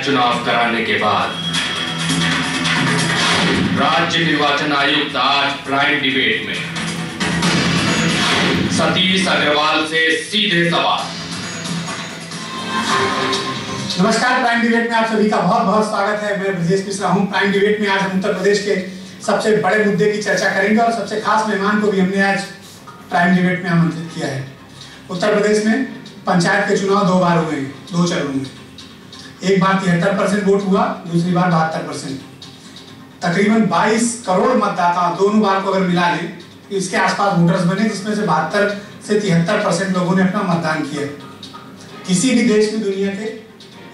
चुनाव कराने के बाद राज्य निर्वाचन आयुक्त आज प्राइम डिबेट में सतीश अग्रवाल से सीधे सवाल। नमस्कार, प्राइम डिबेट में आप सभी का बहुत बहुत स्वागत है। मैं ब्रजेश मिश्रा हूं। प्राइम डिबेट में आज हम उत्तर प्रदेश के सबसे बड़े मुद्दे की चर्चा करेंगे और सबसे खास मेहमान को भी हमने आज प्राइम डिबेट में आमंत्रित किया है। उत्तर प्रदेश में पंचायत के चुनाव 2 बार हुए हैं, 2 चरणों में। एक बार 73% वोट हुआ, दूसरी बार 72%। तकरीबन 22 करोड़ मतदाता दोनों बार को अगर मिला लें तो इसके आसपास वोटर्स बने, जिसमें से 72 से 73% लोगों ने अपना मतदान किया। किसी भी देश में दुनिया के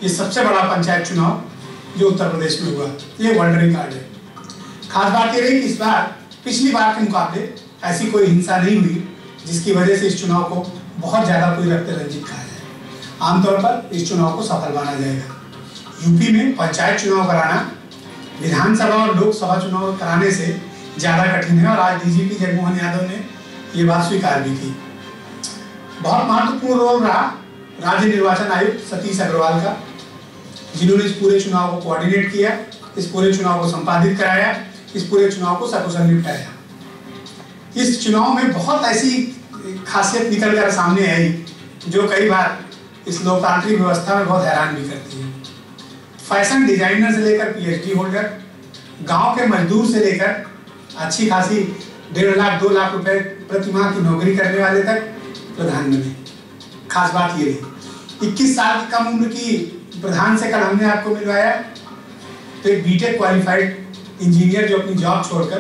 ये सबसे बड़ा पंचायत चुनाव जो उत्तर प्रदेश में हुआ, ये वर्ल्ड रिकॉर्ड है। खास बात ये रही कि इस बार पिछली बार के मुकाबले ऐसी कोई हिंसा नहीं हुई जिसकी वजह से इस चुनाव को बहुत ज्यादा कोई रक्त रंजित कहा जाए। आमतौर पर इस चुनाव को सफल माना जाएगा। यूपी में पंचायत चुनाव कराना विधानसभा और लोकसभा चुनाव कराने से ज्यादा कठिन है और आज डीजीपी जगमोहन यादव ने ये बात स्वीकार भी की। बहुत महत्वपूर्ण रोल रहा राज्य निर्वाचन आयुक्त सतीश अग्रवाल का, जिन्होंने इस पूरे चुनाव को कोऑर्डिनेट किया, इस पूरे चुनाव को संपादित कराया, इस पूरे चुनाव को सकुशल निपटाया। इस चुनाव में बहुत ऐसी खासियत निकल कर सामने आई जो कई बार इस लोकतांत्रिक व्यवस्था में बहुत हैरान भी करती है। फैशन डिजाइनर से लेकर पीएचडी होल्डर, गांव के मजदूर से लेकर अच्छी खासी 1.5 लाख 2 लाख रुपए प्रति माह की नौकरी करने वाले तक प्रधान बने। खास बात ये रही 21 साल की कम उम्र की प्रधान से कल हमने आपको मिलवाया तो एक बीटेक क्वालिफाइड इंजीनियर जो अपनी जॉब छोड़कर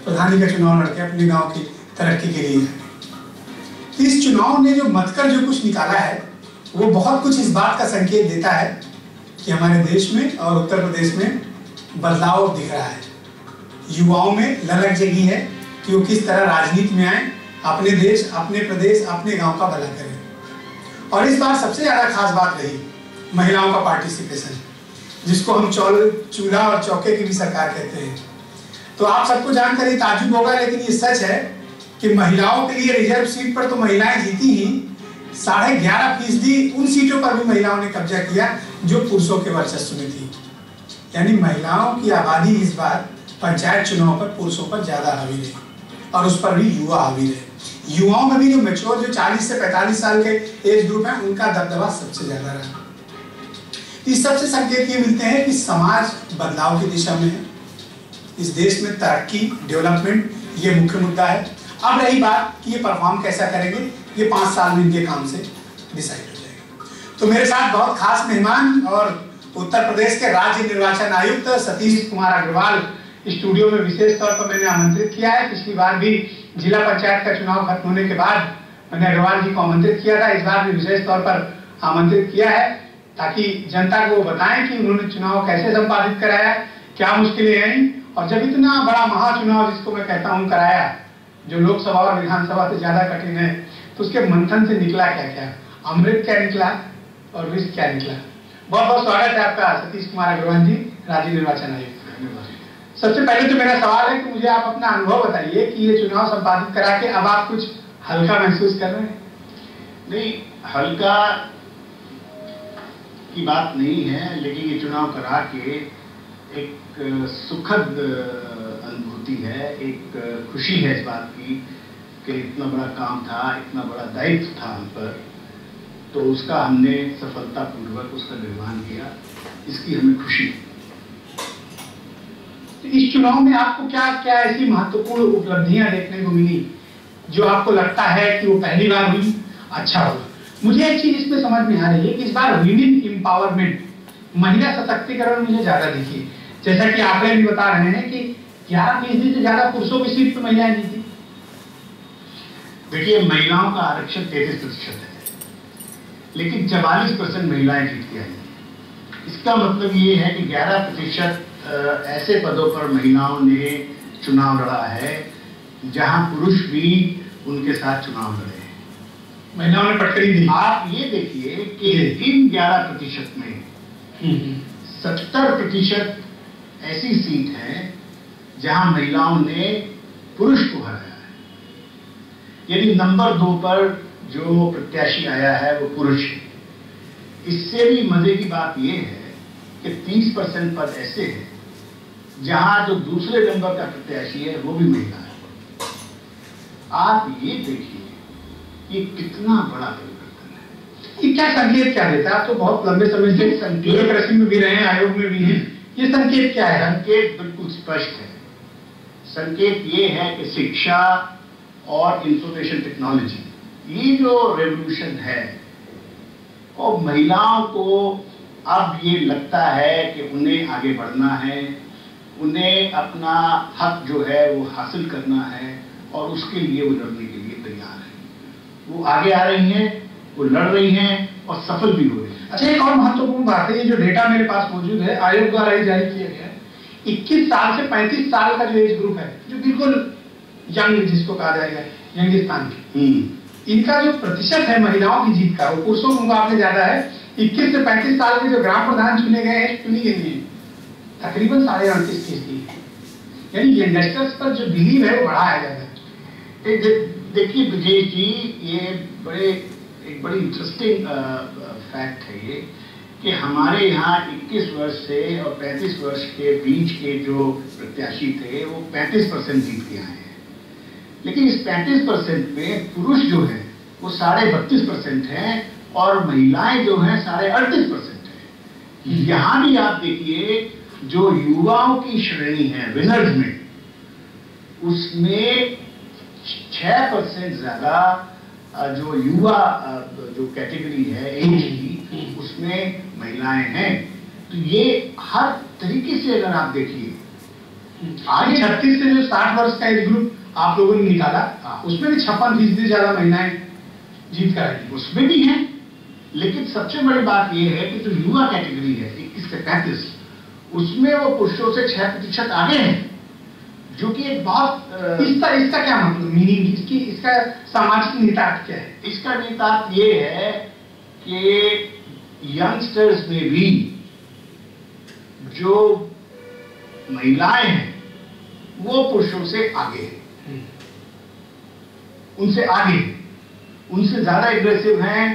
प्रधानी का चुनाव लड़के अपने गांव की तरक्की के लिए है। तो इस चुनाव ने जो मतकर जो कुछ निकाला है वो बहुत कुछ इस बात का संकेत देता है कि हमारे देश में और उत्तर प्रदेश में बदलाव दिख रहा है। युवाओं में ललक जगी है कि वो किस तरह राजनीति में आए, अपने देश, अपने प्रदेश, अपने गांव का भला करें। और इस बार सबसे ज्यादा खास बात रही महिलाओं का पार्टिसिपेशन, जिसको हम चूल्हा और चौके की भी सरकार कहते हैं। तो आप सबको जानकर ये ताज्जुब होगा, लेकिन ये सच है कि महिलाओं के लिए रिजर्व सीट पर तो महिलाएं जीती ही, 11.5% उन सीटों पर भी महिलाओं ने कब्जा किया जो पुरुषों के वर्चस्व में थी। यानी महिलाओं की आबादी इस बार पंचायत चुनाव पर पुरुषों पर ज्यादा हावी रही और उस पर भी युवा हावी रहे। युवाओं में भी जो मैच्योर जो 40 से 45 साल के एज ग्रुप है, उनका दबदबा सबसे ज्यादा रहा। इस सबसे संकेत ये मिलते हैं कि समाज बदलाव की दिशा में है। इस देश में तरक्की, डेवलपमेंट ये मुख्य मुद्दा है। अब रही बात कि ये परफॉर्म कैसा करेंगे, ये 5 साल में इनके काम से डिसाइड हो जाएगा। तो मेरे साथ बहुत खास मेहमान और उत्तर प्रदेश के राज्य निर्वाचन आयुक्त सतीश कुमार अग्रवाल स्टूडियो में विशेष तौर पर मैंने आमंत्रित किया है। पिछली बार भी जिला पंचायत का चुनाव खत्म होने के बाद मैंने अग्रवाल जी को आमंत्रित किया था। इस बार भी विशेष तौर पर आमंत्रित किया है ताकि जनता को बताएं कि उन्होंने चुनाव कैसे संपादित कराया, क्या मुश्किलें आई, और जब इतना बड़ा महाचुनाव जिसको मैं कहता हूँ कराया, जो लोकसभा और विधानसभा से ज्यादा कठिन है, तो उसके मंथन से निकला क्या क्या, अमृत क्या निकला और विष क्या निकला। बहुत बहुत स्वागत है आपका सतीश कुमार अग्रवाल जी, राज्य निर्वाचन आयुक्त। सबसे पहले तो मेरा सवाल है कि मुझे आप अपना अनुभव बताइए कि ये चुनाव संपादित करा के अब आप कुछ हल्का महसूस कर रहे हैं? नहीं, हल्का की बात नहीं है, लेकिन ये चुनाव करा के एक सुखद अनुभूति है, एक खुशी है इस बात की कि इतना बड़ा काम था, इतना बड़ा दायित्व था हम पर, तो उसका हमने सफलतापूर्वक उसका निर्वहन किया, इसकी हमें खुशी। इस चुनाव में आपको क्या क्या ऐसी महत्वपूर्ण उपलब्धियां देखने को मिली जो आपको लगता है कि वो पहली बार हुई, अच्छा हुआ? मुझे एक चीज इसमें समझ में आ रही है कि इस बार विमेन एम्पावरमेंट, महिला सशक्तिकरण मुझे ज्यादा दिखी। जैसा कि आंकड़े भी बता रहे हैं कि 11% से ज्यादा पुरुषों की सीट पर महिलाएं जीती। देखिए, महिलाओं का आरक्षण 33% है, लेकिन 44% महिलाएं जीत के आई। इसका मतलब ये है कि 11% ऐसे पदों पर महिलाओं ने चुनाव लड़ा है जहां पुरुष भी उनके साथ चुनाव लड़े हैं। महिलाओं ने पटकनी दी। आप ये देखिए कि इन 11% में 70% ऐसी सीट है जहां महिलाओं ने पुरुष को हराया है। यदि नंबर 2 पर जो प्रत्याशी आया है वो पुरुष है। इससे भी मजे की बात यह है कि 30% पद ऐसे हैं जहां जो दूसरे नंबर का प्रत्याशी है वो भी महिला है। आप ये देखिए कि कितना बड़ा परिवर्तन है। ये क्या संकेत क्या देता है? आप तो बहुत लंबे समय से ब्यूरोक्रेसी में भी रहे हैं, आयोग में भी हैं, ये संकेत क्या है? संकेत बिल्कुल स्पष्ट है। संकेत ये है कि शिक्षा और इंफॉर्मेशन टेक्नोलॉजी, ये जो रेवोल्यूशन है, और महिलाओं को अब ये लगता है कि उन्हें आगे बढ़ना है, उन्हें अपना हक जो है वो हासिल करना है, और उसके लिए वो लड़ने के लिए तैयार है। वो आगे आ रही हैं, वो लड़ रही हैं और सफल भी हो रही हैं। अच्छा, एक और महत्वपूर्ण बात है, ये जो डेटा मेरे पास मौजूद है, आयोग द्वारा ही जारी किया गया है, 21 साल से 35 साल का जो एज ग्रुप है, जो बिल्कुल यंग जिसको कहा जाएगा, यंगिस्तान की, इनका जो प्रतिशत है महिलाओं की जीत का, वो पुरुषों के मुकाबले ज्यादा है। 21 से 35 साल के जो ग्राम प्रधान चुने गए हैं, चुनी गई है तकरीबन 38.5%। यानी यंगस्टर्स पर जो बिलीव है वो बढ़ाया जाता है। देखिए विजय जी, ये एक बड़ी इंटरेस्टिंग फैक्ट है ये कि हमारे यहाँ 21 वर्ष से और 35 वर्ष के बीच के जो प्रत्याशी थे वो 35% जीत के आए हैं। लेकिन इस 35% में पुरुष जो है वो 32.5% हैं और महिलाएं जो हैं 38.5% हैं। यहाँ भी आप देखिए जो युवाओं की श्रेणी है विनर्स में, उसमें 6% ज्यादा जो युवा जो कैटेगरी है एज की, उसमें महिलाएं हैं। तो ये हर तरीके से अगर आप देखिए, आगे 36 से जो 60 वर्ष का एज ग्रुप आप लोगों ने निकाला, उसमें भी 56% ज्यादा महिलाएं जीत कर आई, उसमें भी हैं। लेकिन सबसे बड़ी बात यह है कि जो युवा कैटेगरी है 21 से 35, उसमें वो पुरुषों से 6% आगे हैं, जो कि एक बहुत इसका क्या मतलब मीनिंग, इसका सामाजिक निहितार्थ क्या है? इसका निहितार्थ ये है कि यंगस्टर्स में भी जो महिलाएं हैं वो पुरुषों से आगे हैं, उनसे आगे, उनसे ज्यादा एग्रेसिव हैं,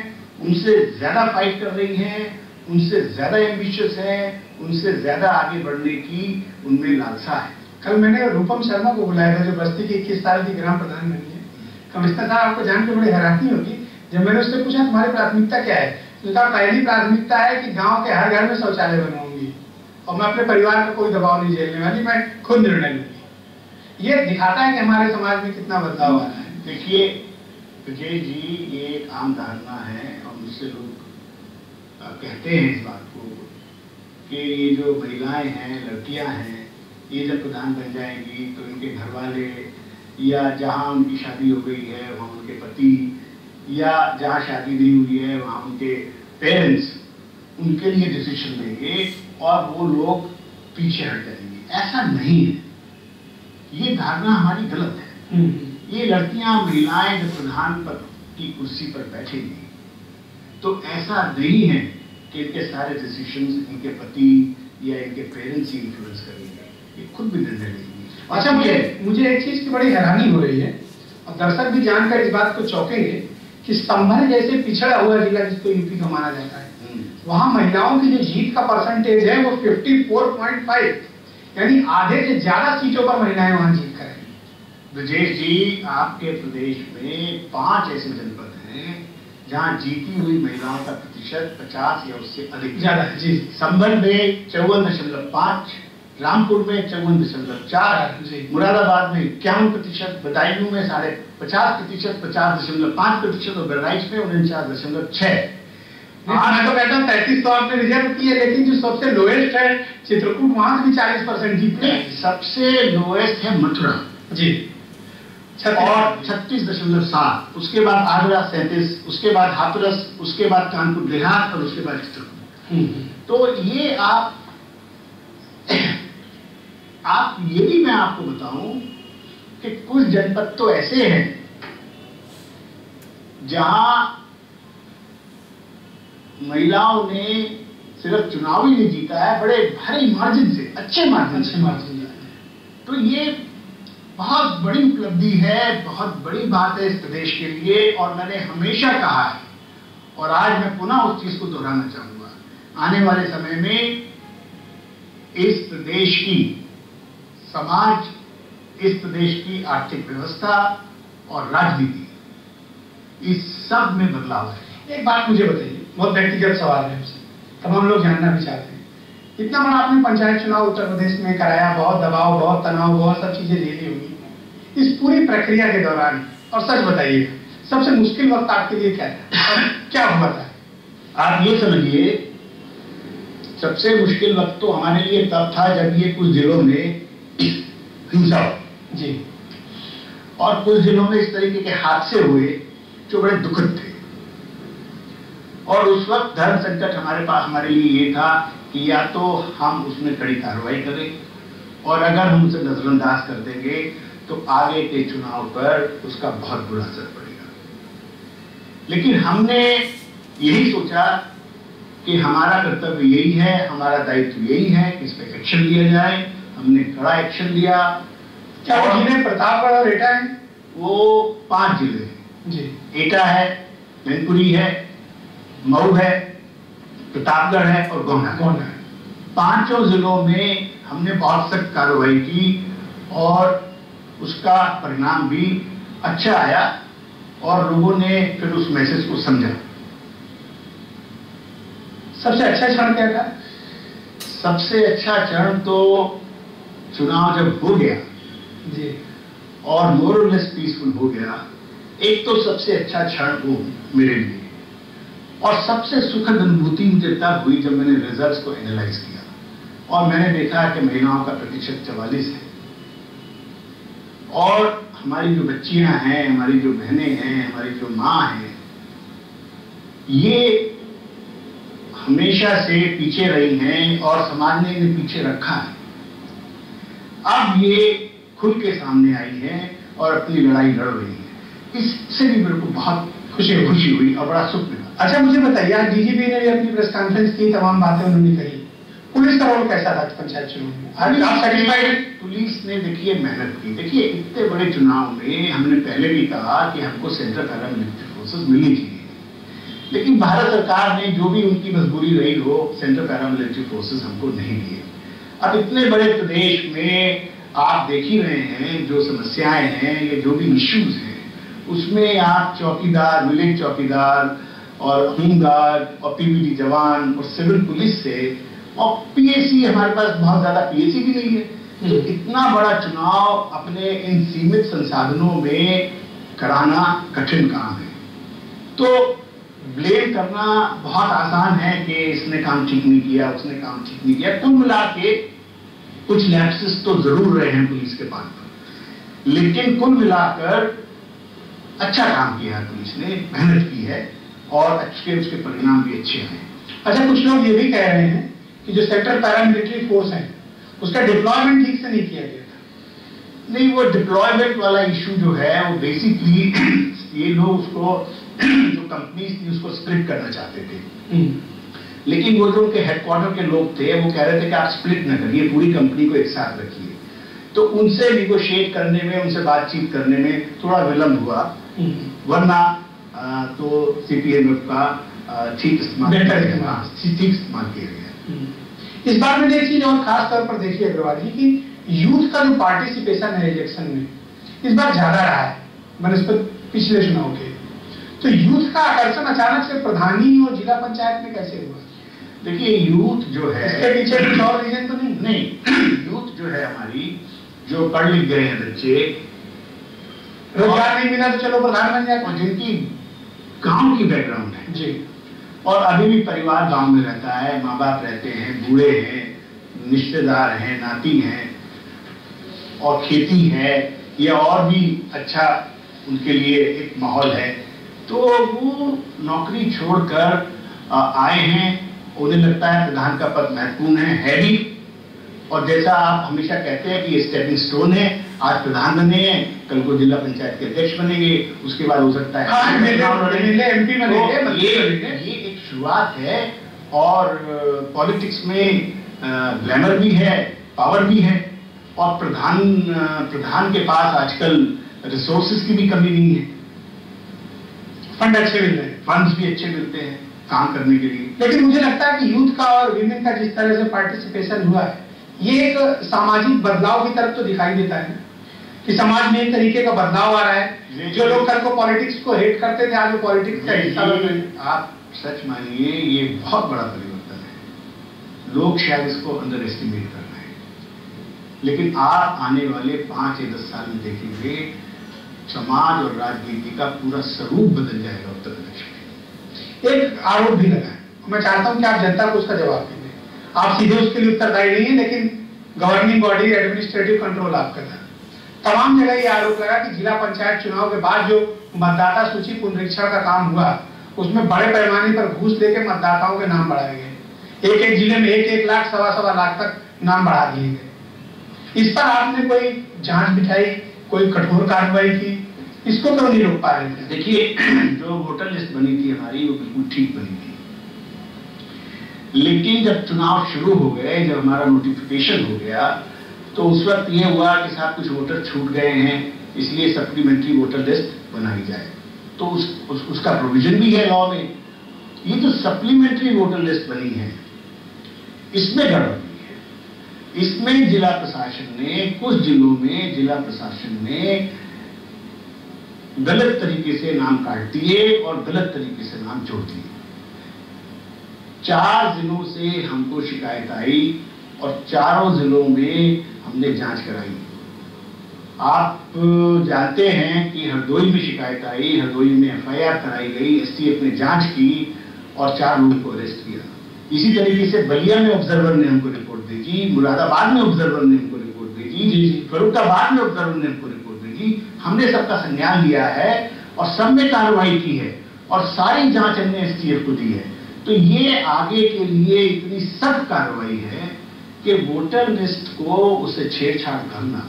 उनसे ज्यादा फाइट कर रही हैं, उनसे ज्यादा एम्बिशियस हैं, उनसे ज्यादा आगे बढ़ने की उनमें लालसा है। कल मैंने रूपम शर्मा को बुलाया था, जो बस्ती की 21 साल की ग्राम प्रधान बनी है। कमिश्नर साहब, आपको जान के बड़ी हैरानी होगी, जब मैंने उससे पूछा तुम्हारी प्राथमिकता क्या है, तो उसका पहली प्राथमिकता है कि गांव के हर घर में शौचालय बनवाऊंगी और मैं अपने परिवार का कोई दबाव नहीं झेलने वाली, मैं खुद निर्णय लूंगी। ये दिखाता है कि हमारे समाज में कितना बदलाव आ रहा है। देखिए विजय जी, ये एक आम धारणा है और मुझसे लोग कहते हैं इस बात को कि ये जो महिलाएं हैं, लड़कियां हैं, ये जब प्रधान बन जाएंगी तो इनके घर वाले या जहां उनकी शादी हो गई है वहां उनके पति, या जहां शादी नहीं हुई है वहां उनके पेरेंट्स उनके लिए डिसीजन लेंगे और वो लोग पीछे हट जाएंगे। ऐसा नहीं है, ये धारणा हमारी गलत है। ये लड़कियां, महिलाएं जब प्रधान पद की कुर्सी पर बैठेंगी तो ऐसा नहीं है कि इनके सारे डिसीजंस इनके पति या इनके पेरेंट्स ही इन्फ्लुएंस करेंगे, ये खुद भी निर्णय लेंगे। अच्छा, मुझे एक चीज की बड़ी हैरानी हो रही है और दर्शक भी जानकर इस बात को चौंकेंगे कि संभल जैसे पिछड़ा हुआ जिला जिसको यूपी का माना जाता है, वहां महिलाओं की जो जीत का परसेंटेज है वो 54.5, यानी आधे से ज्यादा सीटों पर महिलाएं वहां जीत करेंगी। ब्रजेश जी, आपके प्रदेश में 5 ऐसे जनपद हैं जहां जीती हुई महिलाओं का प्रतिशत 50 या उससे अधिक ज्यादा है जी। संभल में 54.5, रामपुर में 54.4, मुरादाबाद में 51%, बदायूं में 50.5%, 50.5% और बहराइच में 49.6। मैं तो कहता हूँ 33 तो आपने रिजर्व की है, लेकिन जो सबसे लोएस्ट है चित्रकूट, वहां से भी 40% जीत है। सबसे लोएस्ट है मथुरा जी, और 36.7, उसके बाद आगरा 37, उसके बाद हाथरस, उसके बाद कानपुर देहात और उसके बाद चित्रकूट। तो ये आप ये भी मैं आपको बताऊं कि कुछ जनपद तो ऐसे हैं जहां महिलाओं ने सिर्फ चुनाव ही नहीं जीता है, बड़े भारी मार्जिन से, अच्छे मार्जिन। तो ये बहुत बड़ी उपलब्धि है, बहुत बड़ी बात है इस प्रदेश के लिए। और मैंने हमेशा कहा है और आज मैं पुनः उस चीज को दोहराना चाहूंगा, आने वाले समय में इस प्रदेश की समाज, इस प्रदेश की आर्थिक व्यवस्था और राजनीति, इस सब में बदलाव है। एक बात मुझे बताइए, बहुत व्यक्तिगत सवाल है आपसे, तमाम लोग जानना भी चाहते हैं। इतना बड़ा आपने पंचायत चुनाव उत्तर प्रदेश में कराया, बहुत दबाव, बहुत तनाव, बहुत सब चीजें झेली होंगी। इस पूरी प्रक्रिया के दौरान, और सच बताइए, सबसे मुश्किल वक्त आपके लिए क्या था और क्या हुआ था? आप ये समझिए, सबसे मुश्किल वक्त तो हमारे लिए तब था जब ये कुछ जिलों में हिंसा हुई जी, और कुछ जिलों में इस तरीके के हादसे हुए जो बड़े दुखद थे। और उस वक्त धर्म संकट हमारे पास हमारे लिए ये था कि या तो हम उसमें कड़ी कार्रवाई करें, और अगर हम उसे नजरअंदाज कर देंगे तो आगे के चुनाव पर उसका बहुत बुरा असर पड़ेगा। लेकिन हमने यही सोचा कि हमारा कर्तव्य यही है, हमारा दायित्व यही है कि इस पर एक्शन लिया जाए। हमने कड़ा एक्शन लिया। क्या वो जिले प्रतापगढ़ और एटा है? वो 5 जिले हैं जी। एटा है, मैनपुरी है, मऊ है, प्रतापगढ़ है और गोंडा है। 5 जिलों में हमने बहुत सख्त कार्रवाई की और उसका परिणाम भी अच्छा आया और लोगों ने फिर उस मैसेज को समझा। सबसे अच्छा क्षण क्या था? सबसे अच्छा क्षण तो चुनाव जब हो गया जी, और मोर और लेस पीसफुल हो गया, एक तो सबसे अच्छा क्षण वो मेरे लिए, और सबसे सुखद अनुभूति मुझे तब हुई जब मैंने रिजल्ट्स को एनालाइज किया और मैंने देखा कि महिलाओं का प्रतिशत 44 है और हमारी जो बच्चियां हैं, हमारी जो बहनें हैं, हमारी जो माँ हैं, ये हमेशा से पीछे रही हैं और समाज ने इन्हें पीछे रखा है। अब ये खुल के सामने आई हैं और अपनी लड़ाई लड़ रही हैं। इससे भी मेरे को बहुत खुशी हुई और बड़ा सुख मिला। अच्छा मुझे बताइए, आज डीजीपी ने भी अपनी प्रेस कॉन्फ्रेंस की, तमाम बातें उन्होंने कही। पुलिस का रोल कैसा था पंचायत चुनाव में? आप सेटिस्फाइड? पुलिस ने देखिए मेहनत की। देखिए इतने बड़े चुनाव में हमने पहले भी कहा कि हमको सेंट्रल पैरामिलिट्री फोर्सेस मिलनी चाहिए, लेकिन भारत सरकार ने जो भी उनकी मजबूरी रही हो, सेंट्रल पैरामिलिट्री फोर्सेस हमको नहीं दिए। अब इतने बड़े प्रदेश में आप देख ही रहे हैं जो समस्याएं हैं या जो भी इश्यूज हैं, उसमें आप चौकीदार, विलेज चौकीदार और होमगार्ड और पीवीडी जवान और सिविल पुलिस से, और पीएसी हमारे पास बहुत ज्यादा पीएसी भी नहीं है, तो इतना बड़ा चुनाव अपने इन सीमित संसाधनों में कराना कठिन काम है। तो ब्लेम करना बहुत आसान है कि इसने काम ठीक नहीं किया, उसने काम ठीक नहीं किया। कुल मिला के कुछ लैप्सेस तो जरूर रहे हैं पुलिस के पास पर, लेकिन कुल मिलाकर अच्छा काम किया है पुलिस ने, मेहनत की है और उसके परिणाम भी अच्छे हैं। अच्छा, कुछ लोग ये भी कह रहे हैं कि जो सेंट्रल पैरामिलिट्री फोर्स है उसका डिप्लॉयमेंट ठीक से नहीं किया गया था। नहीं, वो डिप्लॉयमेंट वाला इशू जो है वो बेसिकली ये लोग उसको जो कंपनीज थी उसको स्प्लिट करना चाहते थे, लेकिन वो जो उनके हेडक्वार्टर के लोग थे वो कह रहे थे कि आप स्प्लिट न करिए, पूरी कंपनी को एक साथ रखिए। तो उनसे नेगोशिएट करने में, उनसे बातचीत करने में थोड़ा विलंब हुआ, वरना तो सीपीएमएफ का ठीक इस्तेमाल किया गया। इस बार मैंने एक चीज और खास तौर पर देखी अग्रवाल जी की यूथ का जो पार्टिसिपेशन है इलेक्शन में इस बार ज्यादा रहा है बनस्पत पिछले चुनाव के। तो यूथ का आकर्षण अचानक से प्रधानी और जिला पंचायत में कैसे हुआ? देखिए यूथ जो है, इसके पीछे कुछ और रीजन तो नहीं? यूथ जो है हमारी, जो पढ़ लिख गए हैं बच्चे, रोजगार नहीं मिला तो चलो प्रधान बन जाए, और जिनकी गांव की बैकग्राउंड है जी, और अभी भी परिवार गांव में रहता है, माँ बाप रहते हैं, बूढ़े हैं, रिश्तेदार हैं, नाती हैं और खेती है या और भी अच्छा उनके लिए एक माहौल है, तो वो नौकरी छोड़कर आए हैं। उन्हें लगता है प्रधान का पद महत्वपूर्ण है भी, और जैसा आप हमेशा कहते हैं कि ये स्टेपिंग स्टोन है, आज प्रधान बने हैं, कल को जिला पंचायत के अध्यक्ष बनेंगे, उसके बाद हो सकता है एमपी बनेंगे। ये एक शुरुआत है और पॉलिटिक्स में ग्लैमर भी है, पावर भी है, और प्रधान के पास आजकल रिसोर्सेज की भी कमी नहीं है, फंड अच्छे मिल रहे हैं, फंड्स भी अच्छे मिलते हैं काम करने के लिए। लेकिन मुझे लगता है कि यूथ का और विमेन का जिस तरह से पार्टिसिपेशन हुआ है ये एक सामाजिक बदलाव की तरफ तो दिखाई देता है कि समाज में एक तरीके का बदलाव आ रहा है। जो लोग कल को पॉलिटिक्स को हेट करते थे आज वो पॉलिटिक्स का हिस्सा बन रहे हैं। आप सच मानिए ये बहुत बड़ा परिवर्तन है। लोग शायद इसको अंडर एस्टिमेट कर रहे हैं, लेकिन आप आने वाले 5 या 10 साल में देखेंगे समाज और राजनीति का पूरा स्वरूप बदल जाएगा उत्तर प्रदेश में। एक आरोप भी लगा है, मैं चाहता हूं कि आप जनता को उसका जवाब दें। आप सीधे उसके लिए उत्तरदायी नहीं है, लेकिन गवर्निंग बॉडी एडमिनिस्ट्रेटिव कंट्रोल आप कर रहे हैं। तमाम जगह ये आरोप लगा कि जिला पंचायत चुनाव के बाद जो मतदाता सूची पुनरीक्षण का काम हुआ उसमें बड़े पैमाने पर घूस लेके मतदाताओं के नाम बढ़ाए गए। एक एक जिले में 1-1 लाख, 1.25 लाख तक नाम बढ़ा दिए गए। इस पर आपने कोई जांच बिठाई, कोई कठोर कार्रवाई की? इसको क्यों नहीं रोक पा रहे थे? देखिए, जो वोटर लिस्ट बनी थी हमारी वो बिल्कुल ठीक बनी थी, लेकिन जब चुनाव शुरू हो गए, जब हमारा नोटिफिकेशन हो गया, तो उस वक्त ये हुआ कि साहब कुछ वोटर छूट गए हैं, इसलिए सप्लीमेंट्री वोटर लिस्ट बनाई जाए। तो उसका प्रोविजन भी है लॉ में। ये जो सप्लीमेंट्री वोटर लिस्ट बनी है इसमें गड़बड़ी है। इसमें जिला प्रशासन ने, कुछ जिलों में जिला प्रशासन ने गलत तरीके से नाम काट दिए और गलत तरीके से नाम जोड़ दिए। 4 जिलों से हमको शिकायत आई और चारों जिलों में हमने जांच कराई। आप जानते हैं कि हरदोई में शिकायत आई, हरदोई में एफआईआर कराई गई, एसटीएफ ने जांच की और 4 लोगों को अरेस्ट किया। इसी तरीके से बलिया में ऑब्जर्वर ने हमको रिपोर्ट भेजी, मुरादाबाद में ऑब्जर्वर ने हमको रिपोर्ट भेजी, फर्रुखाबाद में ऑब्जर्वर ने हमको रिपोर्ट भेजी। हमने सबका संज्ञान लिया है और सब में कार्रवाई की है और सारी जांच हमने एसटीएफ को दी है। तो ये आगे के लिए इतनी सख्त कार्रवाई है कि वोटर लिस्ट को उसे छेड़छाड़ करना,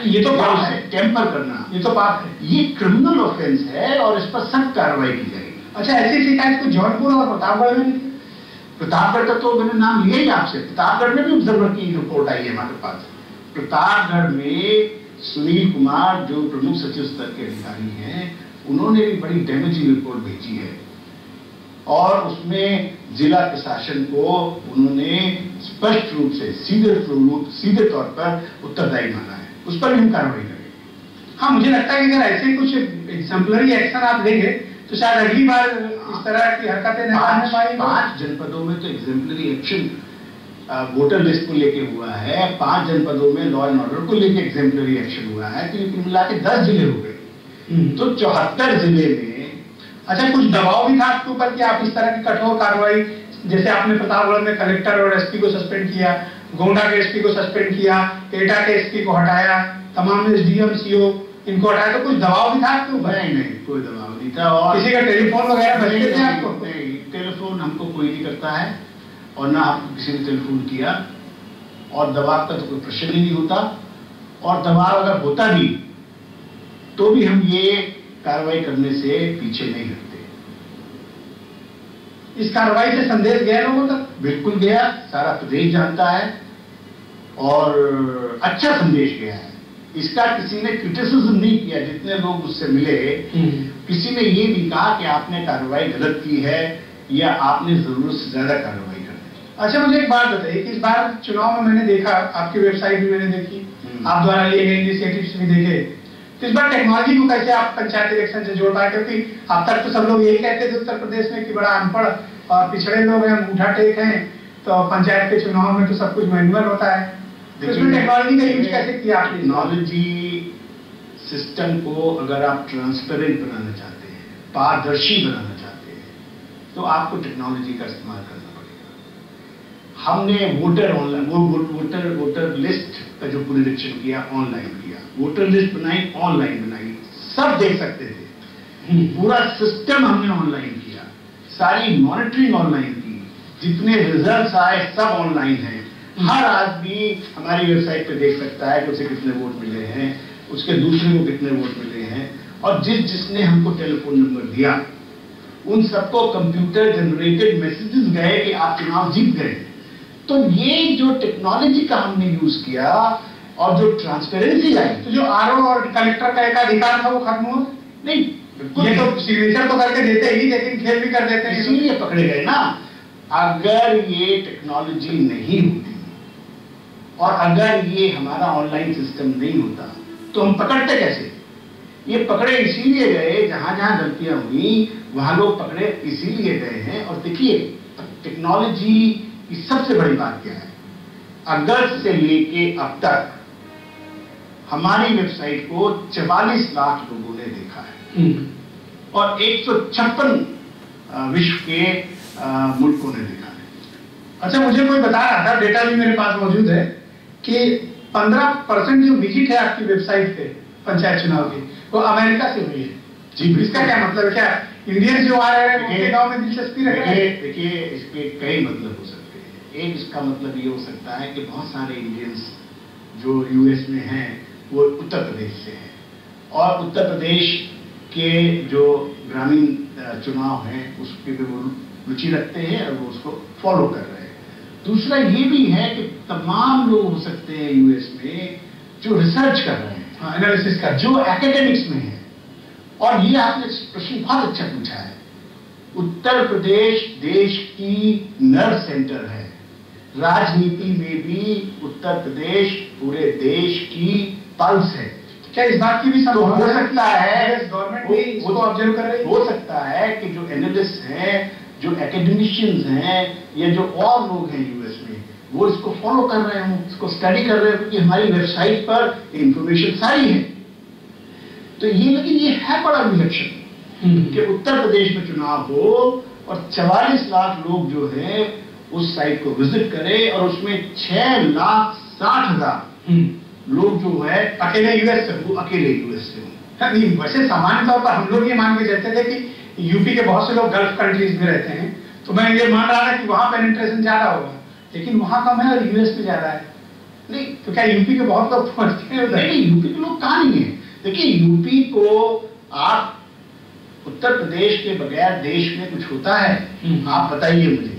ये तो पाप है, टेम्पर करना, ये तो पाप है, ये क्रिमिनल ऑफेंस है और इस पर सख्त कार्रवाई की जाएगी। अच्छा, ऐसी शिकायत को जौनपुर और प्रतापगढ़ में? प्रतापगढ़ का तो मैंने नाम लिया ही आपसे। प्रतापगढ़ में भी ऑब्जर्वर की रिपोर्ट आई है हमारे पास। प्रतापगढ़ में सुनील कुमार जो प्रमुख सचिव स्तर के अधिकारी हैं, उन्होंने भी बड़ी डैमेजिंग रिपोर्ट भेजी है और उसमें जिला प्रशासन को उन्होंने स्पष्ट रूप से सीधे तौर पर उत्तरदायी माना है। उस पर भी हम कार्रवाई करेंगे। हाँ, मुझे लगता है कि अगर ऐसे कुछ एग्जाम्पलरी एक्शन आप लेंगे तो शायद अगली बार इस तरह की हरकतें नहीं करने पाएंगे। 5 जनपदों में तो एग्जाम्पलरी एक्शन वोटर लिस्ट को लेके हुआ है, 5 जनपदों में लॉ एंड ऑर्डर को लेके एग्जाम्पलरी एक्शन हुआ है, तो मिला के 10 जिले हो गए। तो 74 जिले में अच्छा, कुछ दबाव भी था आपके ऊपर कि आप इस तरह की कठोर कार्रवाई, जैसे आपने प्रतापगढ़ में कलेक्टर और एसपी को सस्पेंड किया, गोंडा के एसपी को सस्पेंड किया, एटा के एसपी को हटाया, तमाम एसडीएम सीओ इनको हटाया, तो कुछ दबाव भी था आपके ऊपर? नहीं, कोई दबाव नहीं था। और किसी का टेलीफोन वगैरह बजते थे आपको? नहीं, टेलीफोन हमको कोई नहीं करता है और ना आपको किसी ने टेलीफोन किया, और दबाव का तो कोई प्रश्न ही नहीं होता। और दबाव अगर होता भी तो भी हम ये कार्रवाई करने से पीछे नहीं हटते। इस कार्रवाई से संदेश गया लोगों तक? बिल्कुल गया, सारा प्रदेश जानता है और अच्छा संदेश गया है। इसका किसी ने क्रिटिसिज्म नहीं किया। जितने लोग मुझसे मिले, किसी ने ये नहीं कहा कि आपने कार्रवाई गलत की है या आपने जरूरत से ज्यादा कार्रवाई कर दी। अच्छा, मुझे एक बात बताइए कि इस बार चुनाव में मैंने देखा, आपकी वेबसाइट भी मैंने देखी, आप द्वारा लिए गए इनिशिएटिव्स भी देखे, तो इस बार टेक्नोलॉजी को कैसे आप पंचायत इलेक्शन से जोड़ पाए? क्योंकि अब तक तो सब लोग यही कहते थे उत्तर प्रदेश में कि बड़ा अनपढ़ और पिछड़े लोग हैं, अंगूठा टेक हैं, तो पंचायत के चुनाव में तो सब कुछ मैनुअल होता है। तो इसमें टेक्नोलॉजी का यूज कैसे किया आपने? टेक्नोलॉजी सिस्टम को अगर आप ट्रांसपेरेंट बनाना चाहते हैं, पारदर्शी बनाना चाहते हैं, तो आपको टेक्नोलॉजी का इस्तेमाल करना पड़ेगा। हमने वोटर लिस्ट का जो पुनरीक्षण किया, ऑनलाइन किया, वोटर लिस्ट बनाई, ऑनलाइन बनाई, सब देख सकते थे। पूरा सिस्टम हमने ऑनलाइन किया, सारी मॉनिटरिंग ऑनलाइन की, जितने रिजल्ट्स आए सब ऑनलाइन है। हर आदमी हमारी वेबसाइट पे देख सकता है कि उसे कितने वोट मिले हैं, उसके दूसरे को कितने वोट मिले हैं, और जिसने हमको टेलीफोन नंबर दिया उन सबको कंप्यूटर जनरेटेड मैसेजेस गए कि आप चुनाव जीत गए। तो ये जो टेक्नोलॉजी का हमने यूज किया और जो ट्रांसपेरेंसी आई, तो जो आरओ और कलेक्टर का एक अधिकार था वो खत्म हुआ? नहीं, ये तो सिग्नेचर तो करके देते ही, लेकिन खेल भी कर देते हैं, इसीलिए पकड़े गए ना। अगर ये टेक्नोलॉजी नहीं होती और अगर ये हमारा ऑनलाइन सिस्टम नहीं होता तो हम पकड़ते कैसे? ये पकड़े इसीलिए गए, जहां जहां गलतियां हुई वहां लोग पकड़े इसीलिए गए हैं। और देखिए टेक्नोलॉजी की सबसे बड़ी बात क्या है, अगस्त से लेके अब तक हमारी वेबसाइट को 44 लाख लोगों ने देखा है और 156 विश्व के मुल्कों ने देखा है। अच्छा, मुझे कोई बता रहा था, डेटा भी मेरे पास मौजूद है, कि 15% जो विजिट है आपकी वेबसाइट पे पंचायत चुनाव की, वो अमेरिका से हुई है। जी, इसका क्या मतलब? क्या इंडियन जो आ रहे हैं उनके गांव में दिलचस्पी रख रहे हैं? देखिए इसके कई मतलब हो सकते हैं। एक इसका मतलब ये हो सकता है कि बहुत सारे इंडियंस जो यूएस में हैं वो उत्तर प्रदेश से हैं और उत्तर प्रदेश के जो ग्रामीण चुनाव हैं उसके भी वो रुचि रखते हैं और वो उसको फॉलो कर रहे हैं। दूसरा ये भी है कि तमाम लोग हो सकते हैं यूएस में जो रिसर्च कर रहे हैं, एनालिसिस का, जो एकेडमिक्स में है। और ये आपने प्रश्न बहुत अच्छा पूछा है। उत्तर प्रदेश देश की नर्व सेंटर है। राजनीति में भी उत्तर प्रदेश पूरे देश की पल्स है। क्या इस बात की भी तो हो संभावना सकता है गवर्नमेंट भी इसको ऑब्जर्व कर रही है? हो सकता है कि जो एनालिस्ट हैं, जो एकेडमिशियंस हैं या जो और लोग हैं यूएस में, वो इसको फॉलो कर रहे हों, इसको स्टडी कर रहे हो, क्योंकि हमारी वेबसाइट पर इंफॉर्मेशन सारी है। तो ये, लेकिन ये है बड़ा विलक्षण कि उत्तर प्रदेश में चुनाव हो और 44 लाख लोग जो है उस साइट को विजिट करें और उसमें 6,60,000 लोग जो है अकेले यूएस से, वो अकेले यूएस से हों। नहीं, वैसे सामान्य तौर पर हम लोग ये मान के चलते थे कि यूपी के बहुत से लोग गल्फ कंट्रीज में रहते हैं, तो मैं ये मान रहा था कि वहां पेनिट्रेशन ज्यादा होगा, लेकिन वहां कम है और यूएस में ज्यादा है। नहीं तो क्या यूपी के बहुत लोग पहुंचते हैं? नहीं, यूपी के लोग कहाँ नहीं है। देखिए यूपी को आप उत्तर प्रदेश के बगैर देश में कुछ होता है? आप बताइए मुझे।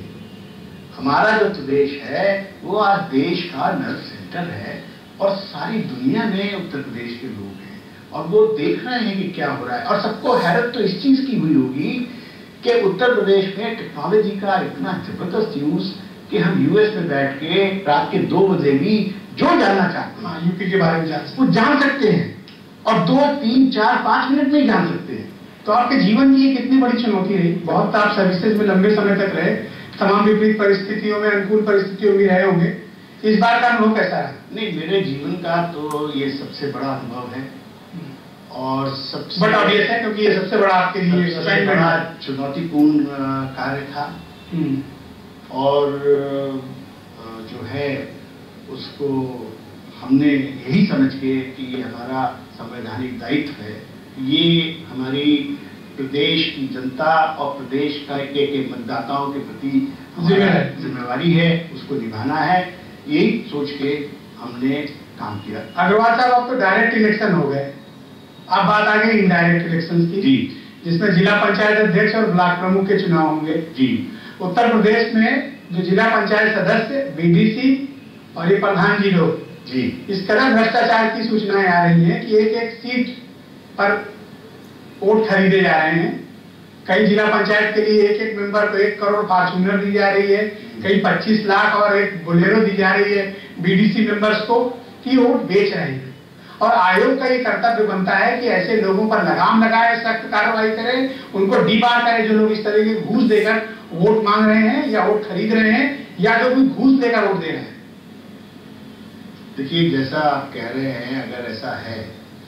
हमारा जो प्रदेश है वो आज देश का नर्व सेंटर है और सारी दुनिया में उत्तर प्रदेश के लोग हैं और वो देख रहे हैं कि क्या हो रहा है। और सबको हैरत तो इस चीज की हुई होगी कि उत्तर प्रदेश में टेक्नोलॉजी का इतना जबरदस्त यूज कि हम यूएस में बैठ के रात के 2 बजे भी जो जानना चाहते हैं यूपी के बारे में वो जान सकते हैं और 2, 3, 4, 5 मिनट में ही जान सकते हैं। तो आपके जीवन की ये कितनी बड़ी चुनौती रही? बहुत आप सर्विसेज में लंबे समय तक रहे, तमाम विपरीत परिस्थितियों में, अनुकूल परिस्थितियों में रहे होंगे, इस बार का अनुभव कैसा रहा? नहीं, मेरे जीवन का तो ये सबसे बड़ा अनुभव है और सबसे बट ऑब्वियस है क्योंकि ये सबसे बड़ा आपके लिए सबसे बड़ा चुनौतीपूर्ण कार्य था। और जो है उसको हमने यही समझ के कि ये हमारा संवैधानिक दायित्व है, ये हमारी प्रदेश की जनता और प्रदेश का एक मतदाताओं के प्रति जिम्मेवारी है, उसको निभाना है, यही सोच के हमने काम किया। अग्रवाल साहब, अब तो डायरेक्ट इलेक्शन हो गए, अब बात आ गई इनडायरेक्ट इलेक्शन की जी, जिसमें जिला पंचायत अध्यक्ष और ब्लॉक प्रमुख के चुनाव होंगे जी। उत्तर प्रदेश में जो जिला पंचायत सदस्य, बीडीसी और ये प्रधान जी लोग जी, इस तरह भ्रष्टाचार की सूचनाएं आ रही हैं कि एक एक सीट पर वोट खरीदे जा रहे हैं। कई जिला पंचायत के लिए एक एक मेंबर को 1 करोड़ फॉर्च्यूनर दी जा रही है, कई 25 लाख और एक बोलेरो दी जा रही है बीडीसी मेंबर्स को, कि वोट बेच रहे हैं। और आयोग का ये कर्तव्य बनता है कि ऐसे लोगों पर लगाम लगाए, सख्त कार्रवाई करे, उनको डीबार करे जो लोग इस तरह के घूस देकर वोट मांग रहे हैं या वोट खरीद रहे हैं या जो भी घूस देकर वोट दे रहे हैं। देखिए, जैसा आप कह रहे हैं, अगर ऐसा है,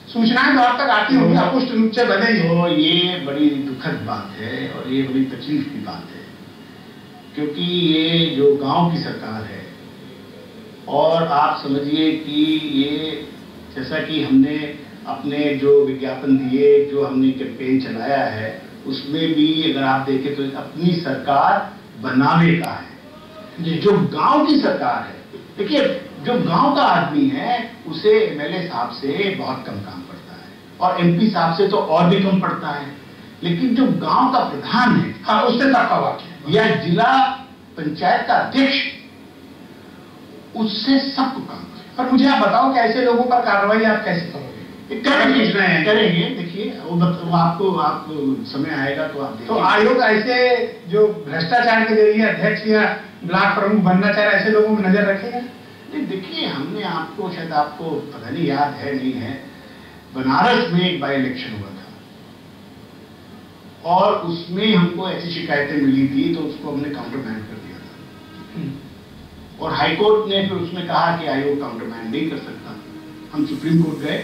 सूचनाएं तो आप तक आती होंगी, अपुष्ट रूप से बने, तो ये बड़ी दुखद बात है और ये बड़ी तकलीफ की बात है, क्योंकि ये जो गांव की सरकार है और आप समझिए कि ये जैसा कि हमने अपने जो विज्ञापन दिए, जो हमने कैंपेन चलाया है, उसमें भी अगर आप देखें तो अपनी सरकार बनाने का है। जो गांव की सरकार है, देखिए जो गांव का आदमी है उसे एमएलए साहब से बहुत कम काम पड़ता है और एमपी साहब से तो और भी कम पड़ता है, लेकिन जो गांव का प्रधान है, हाँ, उससे सबका वाक्य, या जिला पंचायत का अध्यक्ष, उससे सबको काम। पर मुझे आप बताओ कि ऐसे लोगों पर कार्रवाई आप कैसे करोगे? करेंगे। देखिए वो आपको समय आएगा तो आप तो आयोग ऐसे जो भ्रष्टाचार के जरिए अध्यक्ष या ब्लॉक प्रमुख बनना चाह रहे ऐसे लोगों में नजर रखेगा? नहीं देखिए, हमने आपको, शायद आपको पता नहीं याद है नहीं है, बनारस में एक बाई इलेक्शन हुआ था और उसमें हमको ऐसी शिकायतें मिली थी तो उसको हमने काउंटरमैंड कर दिया था और हाई कोर्ट ने फिर उसमें कहा कि आयोग काउंटरमैंड नहीं कर सकता। हम सुप्रीम कोर्ट गए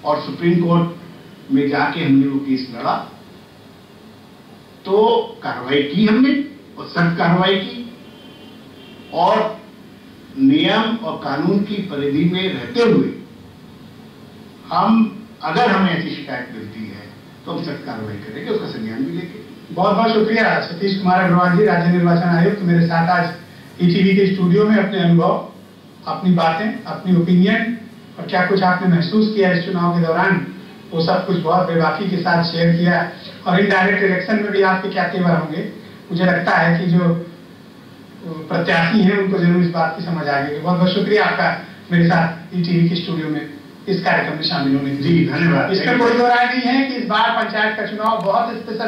और सुप्रीम कोर्ट में जाके हमने वो केस लड़ा, तो कार्रवाई की हमने और सख्त कार्रवाई की और नियम और कानून की परिधि में रहते हुए हम, अगर हमें ऐसी शिकायत मिलती है तो हम सख्त कार्रवाई करेंगे, उसका संज्ञान भी लेंगे। बहुत बहुत शुक्रिया सतीश कुमार अग्रवाल जी, राज्य निर्वाचन आयुक्त, मेरे साथ आज ईटीवी के स्टूडियो में अपने अनुभव, अपनी बातें, अपनी ओपिनियन और क्या कुछ आपने महसूस किया इस चुनाव के दौरान, वो सब कुछ बहुत बेबाकी के साथ शेयर किया। और इनडायरेक्ट इलेक्शन में भी आपके क्या तेवर होंगे, मुझे लगता है कि जो प्रत्याशी हैं उनको जरूर इस बात की समझ आ गई। बहुत बहुत शुक्रिया आपका मेरे साथ ईटीवी के स्टूडियो में इस कार्यक्रम में शामिल होने के लिए। जी धन्यवाद। इसमें कोई दो राय नहीं है कि इस बार पंचायत का चुनाव बहुत स्पेशल